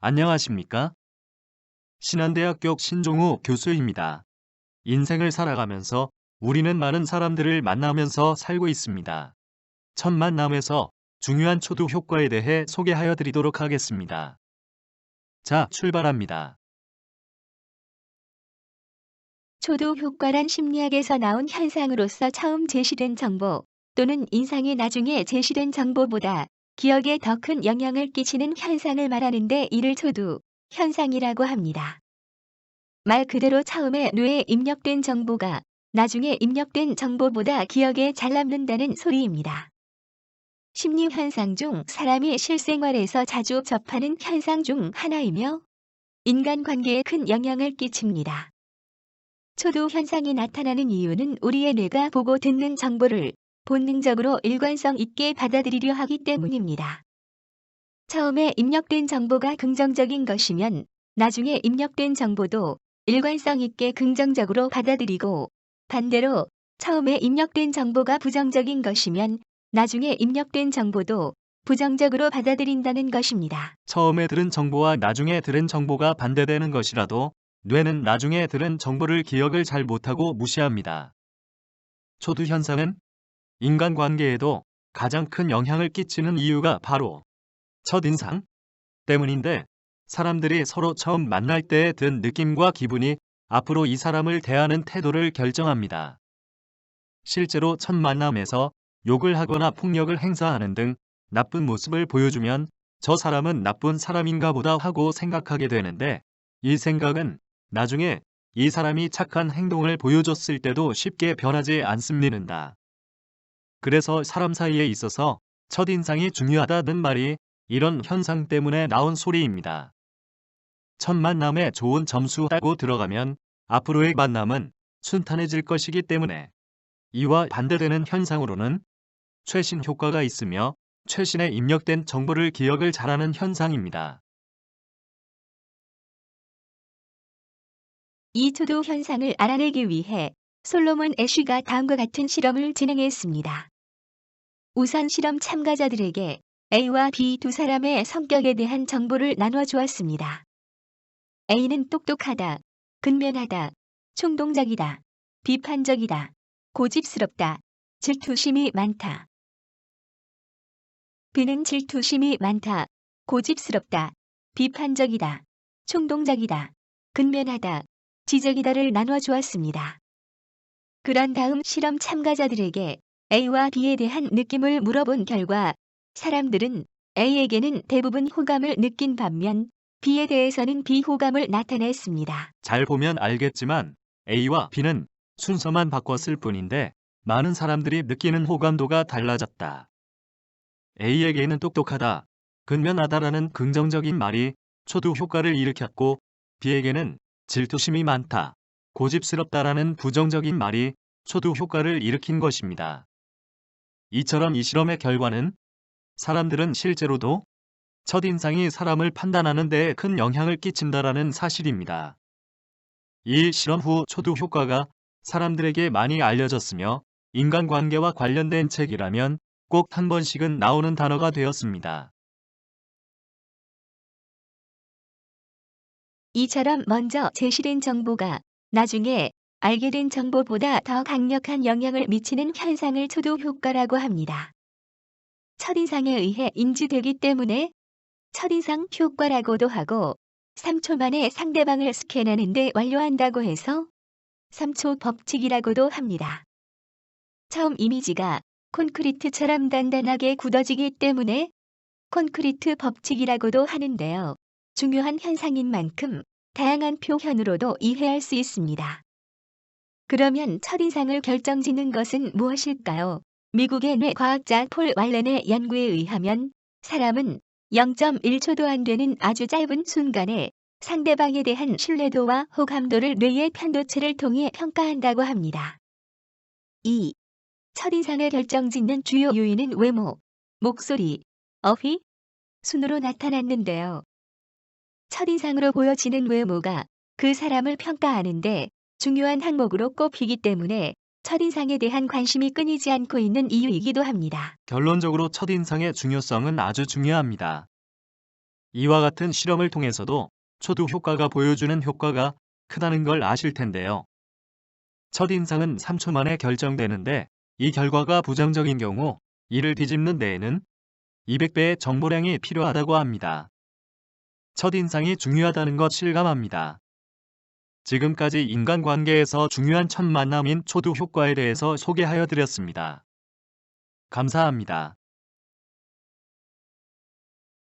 안녕하십니까? 신한대학교 신종우 교수입니다. 인생을 살아가면서 우리는 많은 사람들을 만나면서 살고 있습니다. 첫 만남에서 중요한 초두 효과에 대해 소개하여 드리도록 하겠습니다. 자, 출발합니다. 초두 효과란 심리학에서 나온 현상으로서 처음 제시된 정보 또는 인상이 나중에 제시된 정보보다 기억에 더 큰 영향을 끼치는 현상을 말하는데 이를 초두 현상이라고 합니다. 말 그대로 처음에 뇌에 입력된 정보가 나중에 입력된 정보보다 기억에 잘 남는다는 소리입니다. 심리 현상 중 사람이 실생활에서 자주 접하는 현상 중 하나이며 인간관계에 큰 영향을 끼칩니다. 초두 현상이 나타나는 이유는 우리의 뇌가 보고 듣는 정보를 본능적으로 일관성 있게 받아들이려 하기 때문입니다. 처음에 입력된 정보가 긍정적인 것이면 나중에 입력된 정보도 일관성 있게 긍정적으로 받아들이고, 반대로 처음에 입력된 정보가 부정적인 것이면 나중에 입력된 정보도 부정적으로 받아들인다는 것입니다. 처음에 들은 정보와 나중에 들은 정보가 반대되는 것이라도 뇌는 나중에 들은 정보를 기억을 잘 못하고 무시합니다. 초두 현상은 인간관계에도 가장 큰 영향을 끼치는 이유가 바로 첫인상 때문인데, 사람들이 서로 처음 만날 때에 든 느낌과 기분이 앞으로 이 사람을 대하는 태도를 결정합니다. 실제로 첫 만남에서 욕을 하거나 폭력을 행사하는 등 나쁜 모습을 보여주면 저 사람은 나쁜 사람인가 보다 하고 생각하게 되는데, 이 생각은 나중에 이 사람이 착한 행동을 보여줬을 때도 쉽게 변하지 않습니다. 그래서 사람 사이에 있어서 첫인상이 중요하다는 말이 이런 현상 때문에 나온 소리입니다. 첫 만남에 좋은 점수 따고 들어가면 앞으로의 만남은 순탄해질 것이기 때문에, 이와 반대되는 현상으로는 최신 효과가 있으며 최신에 입력된 정보를 기억을 잘하는 현상입니다. 이 초두 현상을 알아내기 위해 솔로몬 애쉬가 다음과 같은 실험을 진행했습니다. 우선 실험 참가자들에게 A와 B 두 사람의 성격에 대한 정보를 나눠 주었습니다. A는 똑똑하다, 근면하다, 충동적이다, 비판적이다, 고집스럽다, 질투심이 많다. B는 질투심이 많다, 고집스럽다, 비판적이다, 충동적이다, 근면하다, 지적이다를 나눠 주었습니다. 그런 다음 실험 참가자들에게 A와 B에 대한 느낌을 물어본 결과 사람들은 A에게는 대부분 호감을 느낀 반면 B에 대해서는 비호감을 나타냈습니다. 잘 보면 알겠지만 A와 B는 순서만 바꿨을 뿐인데 많은 사람들이 느끼는 호감도가 달라졌다. A에게는 똑똑하다, 근면하다라는 긍정적인 말이 초두 효과를 일으켰고, B에게는 질투심이 많다, 고집스럽다라는 부정적인 말이 초두 효과를 일으킨 것입니다. 이처럼 이 실험의 결과는 사람들은 실제로도 첫인상이 사람을 판단하는 데에 큰 영향을 끼친다라는 사실입니다. 이 실험 후 초두 효과가 사람들에게 많이 알려졌으며 인간관계와 관련된 책이라면 꼭 한 번씩은 나오는 단어가 되었습니다. 이처럼 먼저 제시된 정보가 나중에 알게 된 정보보다 더 강력한 영향을 미치는 현상을 초두 효과라고 합니다. 첫인상에 의해 인지되기 때문에 첫인상 효과라고도 하고, 3초 만에 상대방을 스캔하는데 완료한다고 해서 3초 법칙이라고도 합니다. 처음 이미지가 콘크리트처럼 단단하게 굳어지기 때문에 콘크리트 법칙이라고도 하는데요. 중요한 현상인 만큼 다양한 표현으로도 이해할 수 있습니다. 그러면 첫인상을 결정짓는 것은 무엇일까요? 미국의 뇌과학자 폴 왈렌의 연구에 의하면 사람은 0.1초도 안 되는 아주 짧은 순간에 상대방에 대한 신뢰도와 호감도를 뇌의 편도체를 통해 평가한다고 합니다. 2. 첫인상을 결정짓는 주요 요인은 외모, 목소리, 어휘, 순으로 나타났는데요. 첫인상으로 보여지는 외모가 그 사람을 평가하는데 중요한 항목으로 꼽히기 때문에 첫인상에 대한 관심이 끊이지 않고 있는 이유이기도 합니다. 결론적으로 첫인상의 중요성은 아주 중요합니다. 이와 같은 실험을 통해서도 초두 효과가 보여주는 효과가 크다는 걸 아실 텐데요. 첫인상은 3초 만에 결정되는데 이 결과가 부정적인 경우 이를 뒤집는 데에는 200배의 정보량이 필요하다고 합니다. 첫인상이 중요하다는 것 실감합니다. 지금까지 인간관계에서 중요한 첫 만남인 초두 효과에 대해서 소개하여 드렸습니다. 감사합니다.